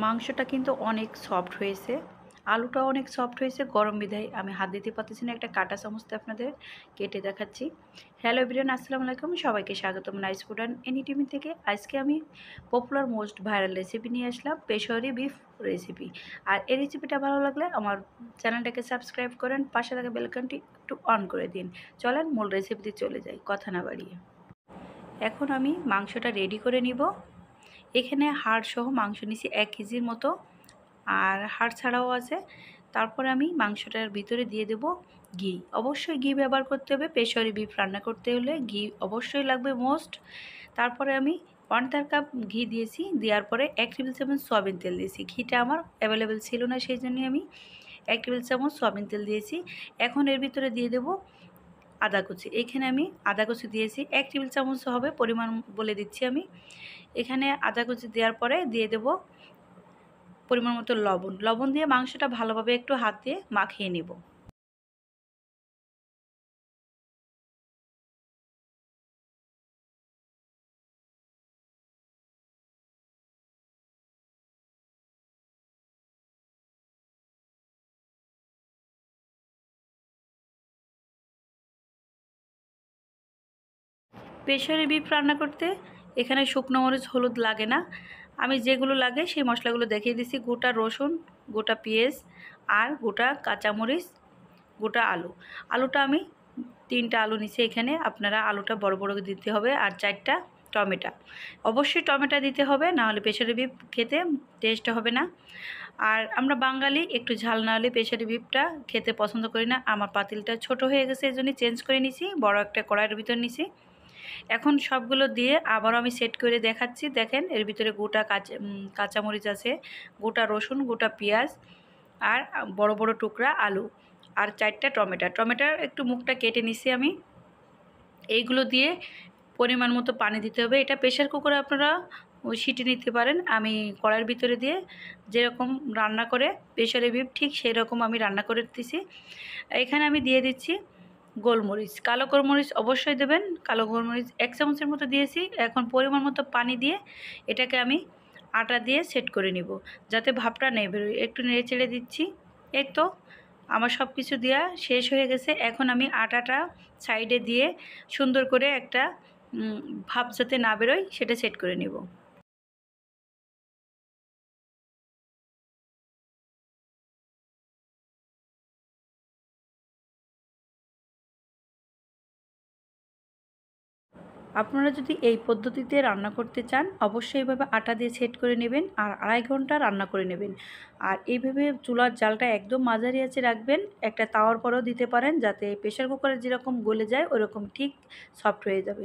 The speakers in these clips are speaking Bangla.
মাংসটা কিন্তু অনেক সফট হয়েছে, আলুটাও অনেক সফট হয়েছে। গরম বিধায় আমি হাত দিতে পারতেছি না, একটা কাঁটা চামচতে আপনাদের কেটে দেখাচ্ছি। হ্যালো এভরিওয়ান, আসসালামু আলাইকুম, সবাইকে স্বাগতম nice food and any TV থেকে। আজকে আমি পপুলার মোস্ট ভাইরাল রেসিপি নিয়ে আসলাম, পেশোয়ারি বিফ রেসিপি। আর এই রেসিপিটা ভালো লাগলে আমার চ্যানেলটাকে সাবস্ক্রাইব করেন, পাশে থাকা বেলকনটি একটু অন করে দিন। চলেন মূল রেসিপিতে চলে যাই কথা না বাড়িয়ে। এখন আমি মাংসটা রেডি করে নিব। এখানে হাড় সহ মাংস নিছি 1 কেজির মতো, আর হাড় ছাড়াও আছে। তারপরে আমি মাংসটার ভিতরে দিয়ে দেব ঘি। অবশ্যই ঘি ব্যবহার করতে হবে, পেশোয়ারি বিফ রান্না করতে হলে ঘি অবশ্যই লাগবে মোস্ট। তারপরে আমি 1/4 কাপ ঘি দিয়েছি, দেওয়ার পরে 1 টেবিল চামচ সয়াবিন তেল দিয়েছি। ঘিটা আমার অ্যাভেলেবেল ছিল না, সেই জন্যই আমি 1 টেবিল চামচ সয়াবিন তেল দিয়েছি। এখন এর ভিতরে দিয়ে দেব আদা কুচি। এখানে আমি আদা কুচি দিয়েছি 1 টেবিল চামচ হবে, পরিমাণ বলে দিচ্ছি আমি। এখানে আদা কুচি দেওয়ার পরে দিয়ে দেব পরিমাণ মতো লবণ দিয়ে মাংসটা ভালোভাবে একটু হাত দিয়ে মাখিয়ে নেব। প্রেসারে বিফ রান্না করতে এখানে শুকনো মরিচ হলুদ লাগে না, আমি যেগুলো লাগে সেই মশলাগুলো দেখিয়ে দিচ্ছি। গোটা রসুন, গোটা পেঁয়াজ, আর গোটা কাঁচামরিচ, গোটা আলু। আলুটা আমি 3টা আলু নিচ্ছি এখানে, আপনারা আলুটা বড় বড় দিতে হবে। আর 4টা টমেটো, অবশ্যই টমেটো দিতে হবে, নাহলে প্রেসারি বিফ খেতে টেস্ট হবে না। আর আমরা বাঙালি, একটু ঝাল না হলে প্রেসারি বিফটা খেতে পছন্দ করি না। আমার পাতিলটা ছোট হয়ে গেছে, এই জন্য চেঞ্জ করে নিছি, বড় একটা কড়াইয়ের ভিতর নিছি। এখন সবগুলো দিয়ে আবারও আমি সেট করে দেখাচ্ছি। দেখেন এর ভিতরে গোটা কাঁচামরিচ আছে, গোটা রসুন, গোটা পেঁয়াজ, আর বড় বড় টুকরা আলু, আর 4টা টমেটোর একটু মুখটা কেটে নিছি আমি। এইগুলো দিয়ে পরিমাণ মতো পানি দিতে হবে। এটা প্রেশার কুকারে আপনারা সিটি নিতে পারেন, আমি কড়াইয়ের ভিতরে দিয়ে যেরকম রান্না করে প্রেশারে বিফ ঠিক সেই রকম আমি রান্না করে দিতেছি। এখানে আমি দিয়ে দিচ্ছি গোলমরিচ, কালো গোলমরিচ অবশ্যই দেবেন। কালো গোলমরিচ 1 চামচের মতো দিয়েছি। এখন পরিমাণ মতো পানি দিয়ে এটাকে আমি আটা দিয়ে সেট করে নিব, যাতে ভাপটা নেই বেরোয়। একটু নেড়ে চেড়ে দিচ্ছি। এই তো আমার সব কিছু দেওয়া শেষ হয়ে গেছে। এখন আমি আটাটা সাইডে দিয়ে সুন্দর করে একটা ভাপ যাতে না বেরোয় সেটা সেট করে নেব। আপনারা যদি এই পদ্ধতিতে রান্না করতে চান, অবশ্যই এইভাবে আটা দিয়ে সেট করে নেবেন আর 2.5 ঘন্টা রান্না করে নেবেন। আর এইভাবে চুলার জালটা একদম মাঝারি আঁচে রাখবেন। একটা তাওয়ার পরেও দিতে পারেন, যাতে প্রেশার কুকারে যেরকম গলে যায় ওরকম ঠিক সফট হয়ে যাবে।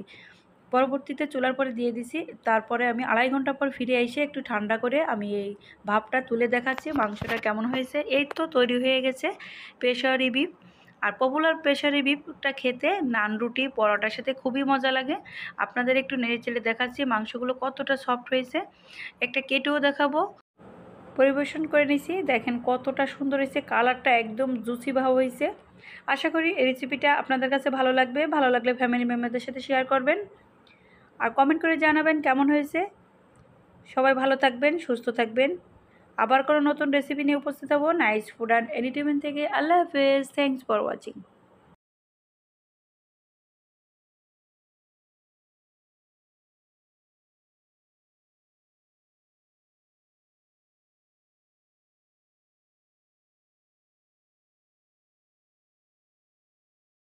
পরবর্তীতে চুলার পরে দিয়ে দিছি। তারপরে আমি 2.5 ঘন্টা পর ফিরে এসে একটু ঠান্ডা করে আমি এই ভাপটা তুলে দেখাচ্ছি মাংসটা কেমন হয়েছে। এই তো তৈরি হয়ে গেছে Peshawari beef. Are popular Peshawari বিফটা খেতে নান, রুটি, পরোটার সাথে খুবই মজা লাগে। আপনাদের একটু নেড়ে চেড়ে দেখাচ্ছি মাংসগুলো কতটা সফট হয়েছে, একটা কেটেও দেখাবো। পরিবেশন করে নিছি, দেখেন কতটা সুন্দর হয়েছে, কালারটা একদম জুসি ভাব হয়েছে। আশা করি এই রেসিপিটা আপনাদের কাছে ভালো লাগবে। ভালো লাগলে ফ্যামিলি মেম্বারদের সাথে শেয়ার করবেন আর কমেন্ট করে জানাবেন কেমন হয়েছে। সবাই ভালো থাকবেন, সুস্থ থাকবেন। আবার কোনো নতুন রেসিপি নিয়ে উপস্থিত হব নাইস ফুড অ্যান্ড এন্টারটেইনমেন্ট থেকে। আল্লাহ হাফেজ, থ্যাংকস ফর ওয়াচিং।